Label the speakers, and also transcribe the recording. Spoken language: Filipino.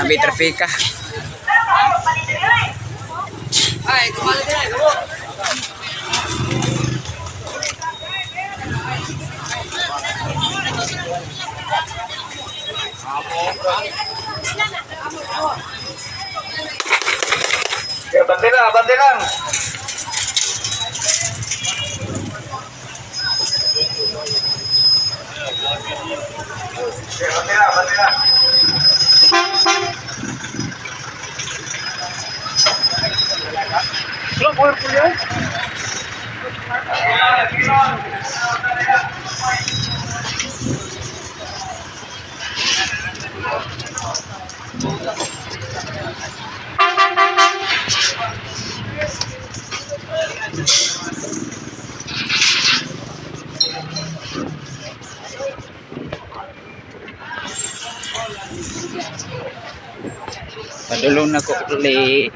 Speaker 1: Nabi trafika.
Speaker 2: Ay, kumala din ay, dulu.
Speaker 3: Ya, bantai lang, bantai lang. Ya, bantai lang, bantai lang. Belum boleh kuliah.
Speaker 1: Padulong na ko uli.